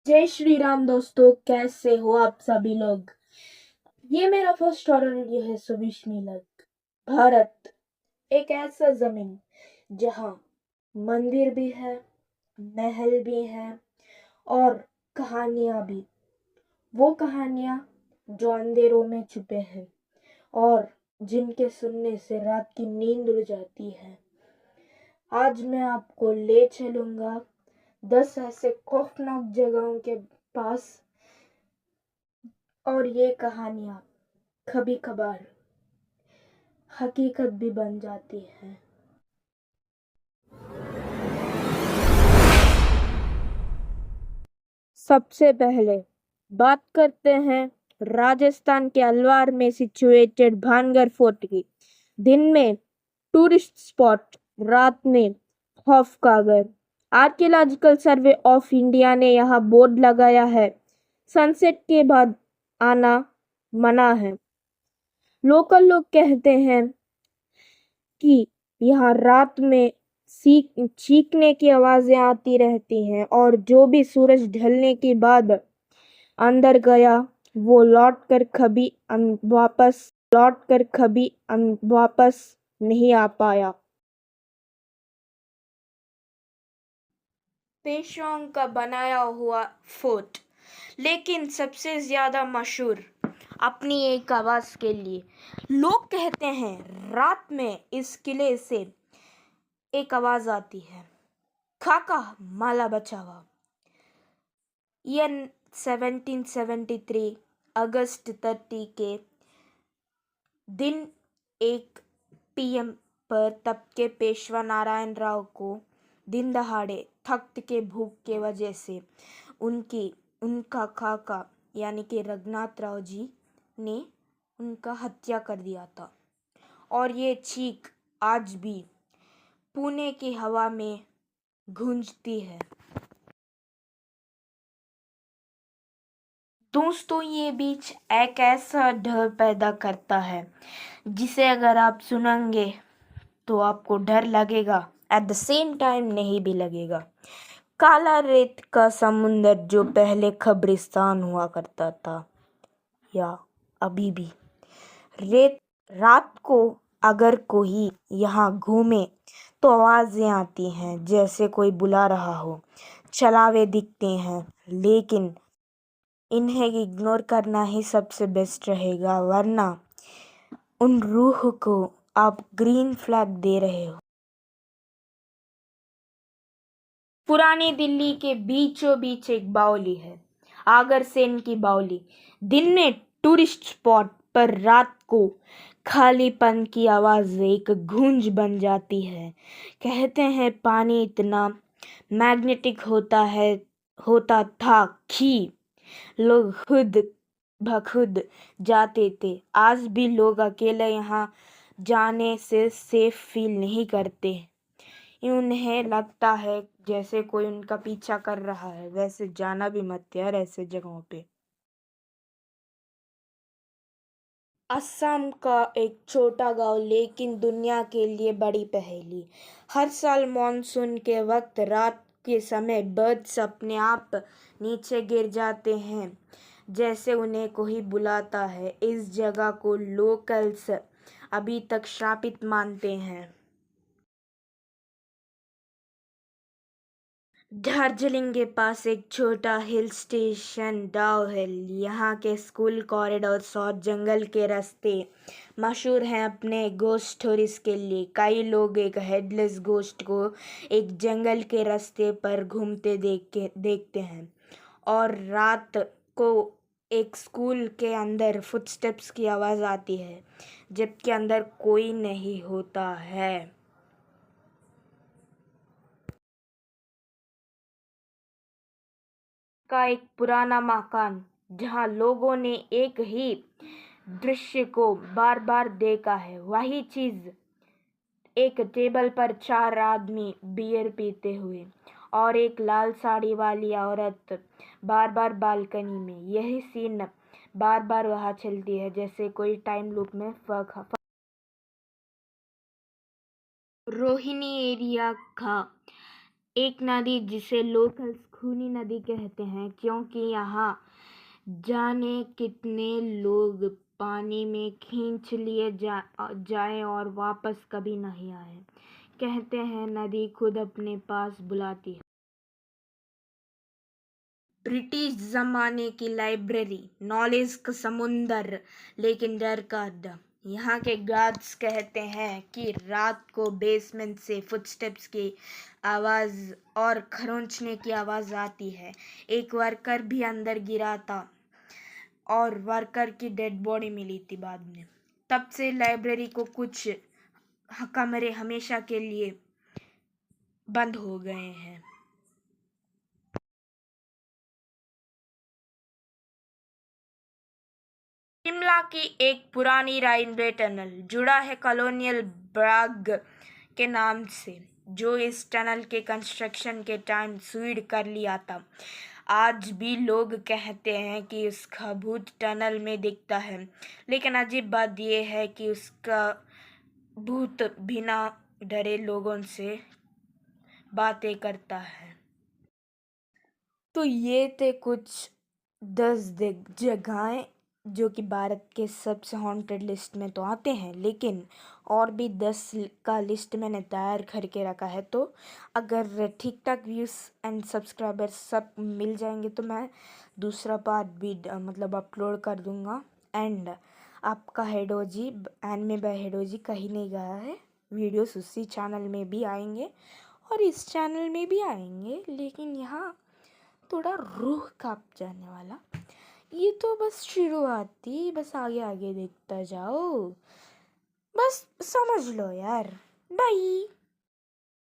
जय श्री राम दोस्तों, कैसे हो आप सभी लोग। ये मेरा फर्स्ट हॉरर वीडियो है। So wish me luck. Bharat एक ऐसा जमीन जहाँ मंदिर भी है, महल भी है और कहानियां भी। वो कहानियां जो अंधेरों में छुपे हैं और जिनके सुनने से रात की नींद उड़ जाती है। आज मैं आपको ले चलूंगा 10 ऐसे खौफनाक जगहों के पास, और ये कहानियां कभी कभार हकीकत भी बन जाती है। सबसे पहले बात करते हैं राजस्थान के अलवार में सिचुएटेड भानगढ़ फोर्ट की। दिन में टूरिस्ट स्पॉट, रात में खौफ का घर। आर्कियोलॉजिकल सर्वे ऑफ इंडिया ने यहाँ बोर्ड लगाया है, सनसेट के बाद आना मना है। लोकल लोग कहते हैं कि यहाँ रात में चीखने की आवाजें आती रहती हैं और जो भी सूरज ढलने के बाद अंदर गया वो लौट कर कभी वापस नहीं आ पाया। पेशवाओं का बनाया हुआ फोर्ट, लेकिन सबसे ज्यादा मशहूर अपनी एक आवाज के लिए। लोग कहते हैं रात में इस किले से एक आवाज आती है, खाका माला बचावा। यह 1773 अगस्त 30 के दिन 1 PM पर तब के पेशवा नारायण राव को दिन दहाड़े थक्त के भूख के वजह से उनका काका यानी कि रघुनाथ राव जी ने उनका हत्या कर दिया था। और ये चीख आज भी पुणे की हवा में गूंजती है। दोस्तों, ये बीच एक ऐसा डर पैदा करता है जिसे अगर आप सुनेंगे तो आपको डर लगेगा, एट द सेम टाइम नहीं भी लगेगा। काला रेत का समुंदर जो पहले कब्रिस्तान हुआ करता था, या अभी भी रेत, रात को अगर कोई यहाँ घूमे तो आवाजें आती हैं जैसे कोई बुला रहा हो। चलावे दिखते हैं, लेकिन इन्हें इग्नोर करना ही सबसे बेस्ट रहेगा, वरना उन रूह को आप ग्रीन फ्लैग दे रहे हो। पुरानी दिल्ली के बीचों बीच एक बावली है, आगरसेन की बावली। दिन में टूरिस्ट स्पॉट पर रात को खालीपन की आवाज एक गूंज बन जाती है। कहते हैं पानी इतना मैग्नेटिक होता था कि लोग खुद ब खुद जाते थे। आज भी लोग अकेले यहाँ जाने से सेफ फील नहीं करते। उन्हें लगता है जैसे कोई उनका पीछा कर रहा है। वैसे जाना भी मत यार ऐसे जगहों पे। असम का एक छोटा गांव, लेकिन दुनिया के लिए बड़ी पहेली। हर साल मॉनसून के वक्त रात के समय बर्ड्स अपने आप नीचे गिर जाते हैं, जैसे उन्हें कोई बुलाता है। इस जगह को लोकल्स अभी तक श्रापित मानते हैं। दार्जिलिंग के पास एक छोटा हिल स्टेशन डाउ हिल। यहाँ के स्कूल कॉरिडोर्स और जंगल के रास्ते मशहूर हैं अपने घोस्ट स्टोरीज के लिए। कई लोग एक हेडलेस घोस्ट को एक जंगल के रास्ते पर घूमते देखते हैं, और रात को एक स्कूल के अंदर फुटस्टेप्स की आवाज़ आती है जबकि अंदर कोई नहीं होता है। का एक पुराना मकान जहां लोगों ने एक ही दृश्य को बार बार देखा है। वही चीज, एक टेबल पर 4 आदमी बियर पीते हुए और एक लाल साड़ी वाली औरत बार बार बालकनी में। यही सीन बार बार वहां चलती है जैसे कोई टाइम लूप में रोहिणी एरिया का एक नदी जिसे लोकल्स खूनी नदी कहते हैं क्योंकि यहाँ जाने कितने लोग पानी में खींच लिए जाए और वापस कभी नहीं आए। कहते हैं नदी खुद अपने पास बुलाती है। ब्रिटिश ज़माने की लाइब्रेरी, नॉलेज का समुंदर लेकिन डर का अड्डा। यहाँ के गार्ड्स कहते हैं कि रात को बेसमेंट से फुटस्टेप्स की आवाज़ और खरोंचने की आवाज़ आती है। एक वर्कर भी अंदर गिरा था और वर्कर की डेड बॉडी मिली थी बाद में। तब से लाइब्रेरी को कुछ कमरे हमेशा के लिए बंद हो गए हैं। शिमला की एक पुरानी रेलवे टनल जुड़ा है कॉलोनियल ब्राग के नाम से, जो इस टनल के कंस्ट्रक्शन के टाइम सुइड कर लिया था। आज भी लोग कहते हैं कि उसका भूत टनल में दिखता है, लेकिन अजीब बात यह है कि उसका भूत बिना डरे लोगों से बातें करता है। तो ये थे कुछ 10 जगहें जो कि भारत के सबसे हॉन्टेड लिस्ट में तो आते हैं, लेकिन और भी 10 का लिस्ट मैंने तैयार करके रखा है। तो अगर ठीक ठाक व्यूज़ एंड सब्सक्राइबर्स सब मिल जाएंगे तो मैं दूसरा पार्ट भी मतलब अपलोड कर दूंगा। एंड आपका हेडोजी एनिमे बाय हेडोजी कहीं नहीं गया है, वीडियोस उसी चैनल में भी आएंगे और इस चैनल में भी आएंगे, लेकिन यहाँ थोड़ा रूह कांप जाने वाला। ये तो बस शुरुआत थी, बस आगे आगे देखता जाओ, बस समझ लो यार। बाय।